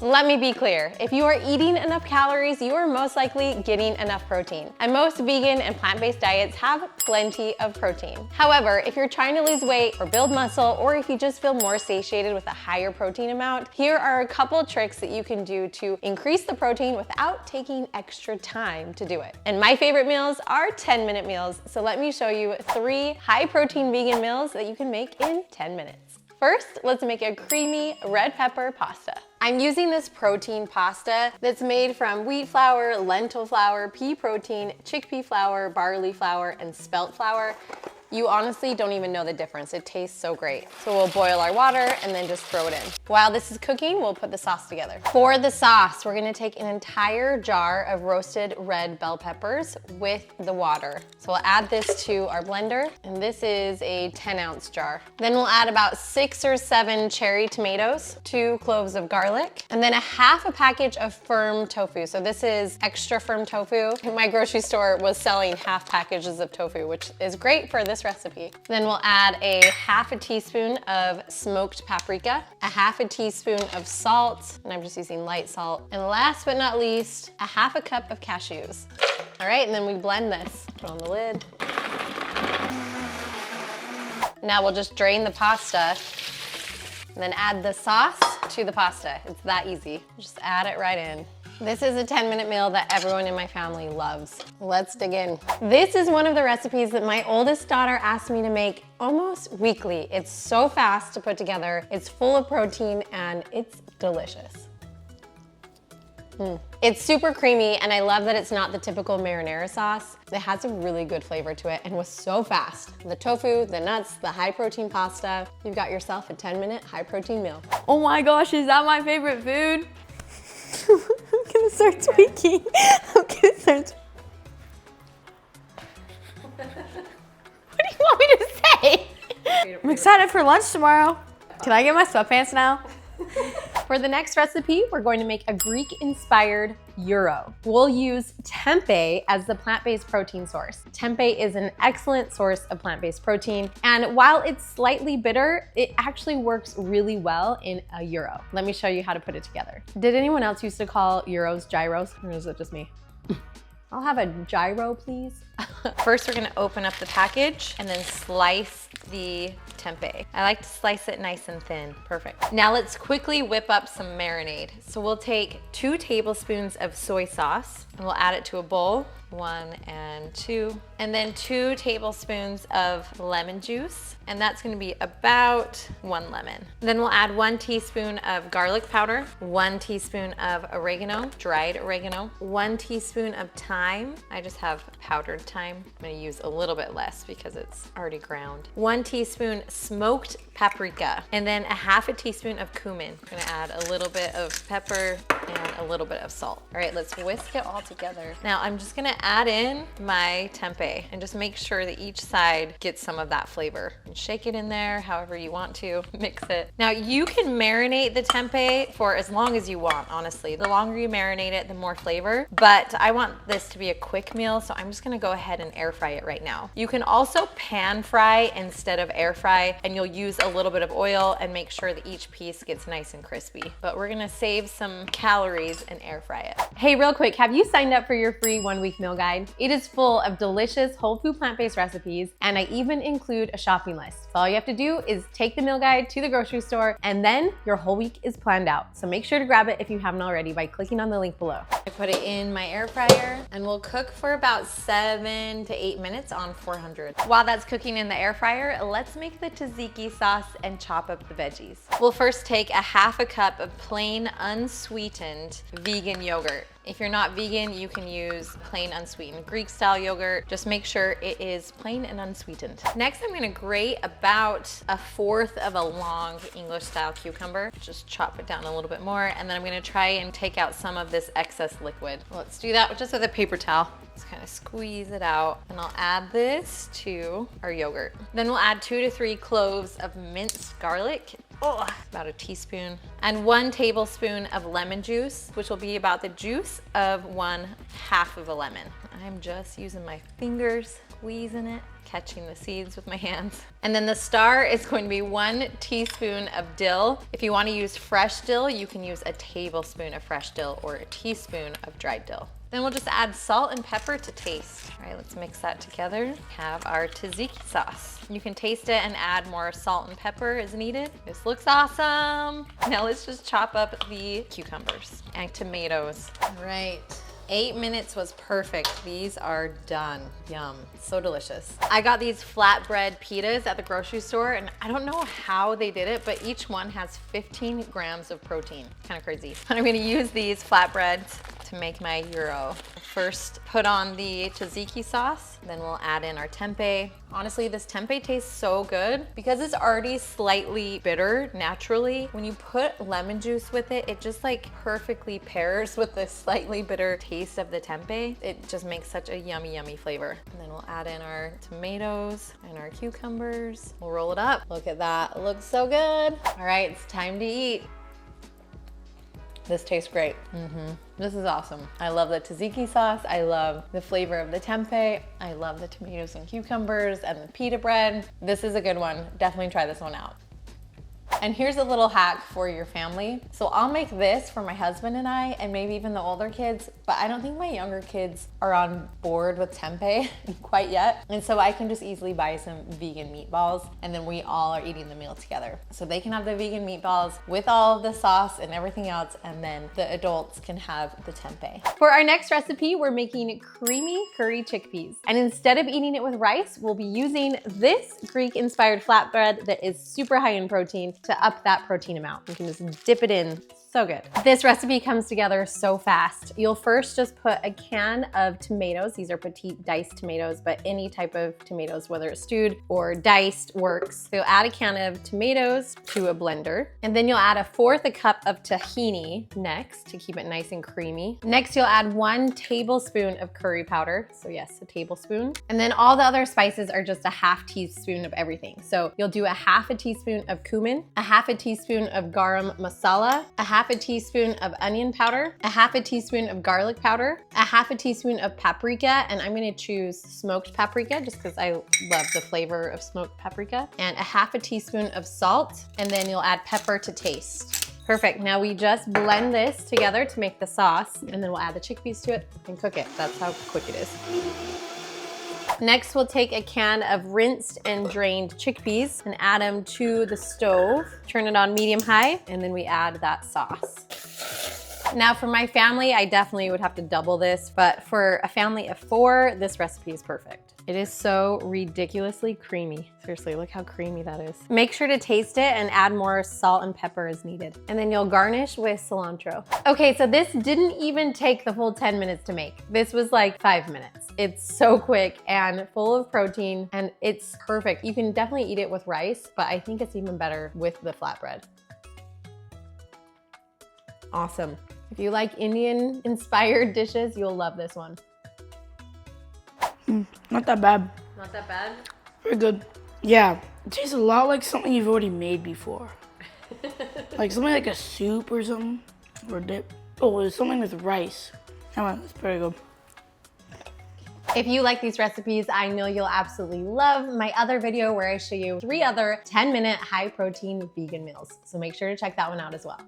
Let me be clear, if you are eating enough calories, you are most likely getting enough protein. And most vegan and plant-based diets have plenty of protein. However, if you're trying to lose weight or build muscle, or if you just feel more satiated with a higher protein amount, here are a couple tricks that you can do to increase the protein without taking extra time to do it. And my favorite meals are 10-minute meals, so let me show you 3 high-protein vegan meals that you can make in 10 minutes. First, let's make a creamy red pepper pasta. I'm using this protein pasta that's made from wheat flour, lentil flour, pea protein, chickpea flour, barley flour, and spelt flour. You honestly don't even know the difference. It tastes so great. So we'll boil our water and then just throw it in. While this is cooking, we'll put the sauce together. For the sauce, we're gonna take an entire jar of roasted red bell peppers with the water. So we'll add this to our blender, and this is a 10-ounce jar. Then we'll add about 6 or 7 cherry tomatoes, 2 cloves of garlic, and then a half a package of firm tofu. So this is extra firm tofu. My grocery store was selling half packages of tofu, which is great for this recipe. Then we'll add a half a teaspoon of smoked paprika, a half a teaspoon of salt, and I'm just using light salt. And last but not least, a half a cup of cashews. All right, and then we blend this. Put on the lid. Now we'll just drain the pasta and then add the sauce to the pasta. It's that easy. Just add it right in. This is a 10-minute meal that everyone in my family loves. Let's dig in. This is one of the recipes that my oldest daughter asked me to make almost weekly. It's so fast to put together, it's full of protein, and it's delicious. It's super creamy, and I love that it's not the typical marinara sauce. It has a really good flavor to it and was so fast. The tofu, the nuts, the high protein pasta. You've got yourself a 10-minute high protein meal. Oh my gosh, is that my favorite food? I'm gonna start tweaking. I'm gonna start. What do you want me to say? I'm excited for lunch tomorrow. Can I get my sweatpants now? For the next recipe, we're going to make a Greek-inspired gyro. We'll use tempeh as the plant-based protein source. Tempeh is an excellent source of plant-based protein, and while it's slightly bitter, it actually works really well in a gyro. Let me show you how to put it together. Did anyone else used to call gyros gyros, or is it just me? I'll have a gyro, please. First, we're gonna open up the package and then slice the tempeh. I like to slice it nice and thin. Perfect. Now let's quickly whip up some marinade. So we'll take 2 tablespoons of soy sauce and we'll add it to a bowl. 1 and 2. And then 2 tablespoons of lemon juice. And that's gonna be about 1 lemon. Then we'll add 1 teaspoon of garlic powder, 1 teaspoon of oregano, dried oregano, 1 teaspoon of thyme. I just have powdered thyme. I'm gonna use a little bit less because it's already ground. 1 teaspoon smoked paprika, and then a half a teaspoon of cumin. I'm gonna add a little bit of pepper and a little bit of salt. All right, let's whisk it all together. Now I'm just gonna add in my tempeh and just make sure that each side gets some of that flavor. And shake it in there however you want to, mix it. Now you can marinate the tempeh for as long as you want, honestly. The longer you marinate it, the more flavor, but I want this to be a quick meal, so I'm just gonna go ahead and air fry it right now. You can also pan fry instead of air fry, and you'll use a little bit of oil and make sure that each piece gets nice and crispy. But we're gonna save some calories and air fry it. Hey, real quick, have you signed up for your free 1-week meal guide? It is full of delicious whole food plant-based recipes, and I even include a shopping list. So all you have to do is take the meal guide to the grocery store, and then your whole week is planned out. So make sure to grab it if you haven't already by clicking on the link below. I put it in my air fryer, and we'll cook for about 7 to 8 minutes on 400. While that's cooking in the air fryer, let's make the tzatziki sauce and chop up the veggies. We'll first take a half a cup of plain unsweetened vegan yogurt. If you're not vegan, you can use plain unsweetened Greek style yogurt. Just make sure it is plain and unsweetened. Next, I'm gonna grate about 1/4 of a long English style cucumber. Just chop it down a little bit more, and then I'm gonna try and take out some of this excess liquid. Let's do that just with a paper towel. Just kind of squeeze it out, and I'll add this to our yogurt. Then we'll add 2 to 3 cloves of minced garlic. Oh, about a teaspoon, and 1 tablespoon of lemon juice, which will be about the juice of 1/2 of a lemon. I'm just using my fingers squeezing it, catching the seeds with my hands. And then the star is going to be 1 teaspoon of dill. If you want to use fresh dill, you can use a tablespoon of fresh dill or a teaspoon of dried dill. Then we'll just add salt and pepper to taste. All right, let's mix that together. Have our tzatziki sauce. You can taste it and add more salt and pepper as needed. This looks awesome. Now let's just chop up the cucumbers and tomatoes. All right. 8 minutes was perfect. These are done. Yum, so delicious. I got these flatbread pitas at the grocery store, and I don't know how they did it, but each one has 15 grams of protein. Kind of crazy. And I'm gonna use these flatbreads to make my gyro. First, put on the tzatziki sauce, then we'll add in our tempeh. Honestly, this tempeh tastes so good because it's already slightly bitter naturally. When you put lemon juice with it, it just like perfectly pairs with the slightly bitter taste of the tempeh. It just makes such a yummy, yummy flavor. And then we'll add in our tomatoes and our cucumbers. We'll roll it up. Look at that, it looks so good. All right, it's time to eat. This tastes great. This is awesome. I love the tzatziki sauce. I love the flavor of the tempeh. I love the tomatoes and cucumbers and the pita bread. This is a good one. Definitely try this one out. And here's a little hack for your family. So I'll make this for my husband and I, and maybe even the older kids, but I don't think my younger kids are on board with tempeh quite yet. And so I can just easily buy some vegan meatballs, and then we all are eating the meal together. So they can have the vegan meatballs with all of the sauce and everything else, and then the adults can have the tempeh. For our next recipe, we're making creamy curry chickpeas. And instead of eating it with rice, we'll be using this Greek-inspired flatbread that is super high in protein to up that protein amount. You can just dip it in. So good. This recipe comes together so fast. You'll first just put a can of tomatoes. These are petite diced tomatoes, but any type of tomatoes, whether it's stewed or diced, works. So you'll add a can of tomatoes to a blender, and then you'll add 1/4 cup of tahini next to keep it nice and creamy. Next, you'll add 1 tablespoon of curry powder. So yes, a tablespoon. And then all the other spices are just a 1/2 teaspoon of everything. So you'll do 1/2 teaspoon of cumin, 1/2 teaspoon of garam masala, 1/2 teaspoon of onion powder, 1/2 teaspoon of garlic powder, 1/2 teaspoon of paprika, and I'm gonna choose smoked paprika just because I love the flavor of smoked paprika, and 1/2 teaspoon of salt, and then you'll add pepper to taste. Perfect, now we just blend this together to make the sauce, and then we'll add the chickpeas to it and cook it. That's how quick it is. Next, we'll take a can of rinsed and drained chickpeas and add them to the stove. Turn it on medium-high, and then we add that sauce. Now for my family, I definitely would have to double this, but for a family of 4, this recipe is perfect. It is so ridiculously creamy. Seriously, look how creamy that is. Make sure to taste it and add more salt and pepper as needed. And then you'll garnish with cilantro. Okay, so this didn't even take the full 10 minutes to make. This was like 5 minutes. It's so quick and full of protein, and it's perfect. You can definitely eat it with rice, but I think it's even better with the flatbread. Awesome. If you like Indian-inspired dishes, you'll love this one. Not that bad. Not that bad? Very good. Yeah, it tastes a lot like something you've already made before. Like something like a soup or something, or dip. Oh, it's something with rice. Come on, it's very good. If you like these recipes, I know you'll absolutely love my other video where I show you 3 other 10-minute high-protein vegan meals. So make sure to check that one out as well.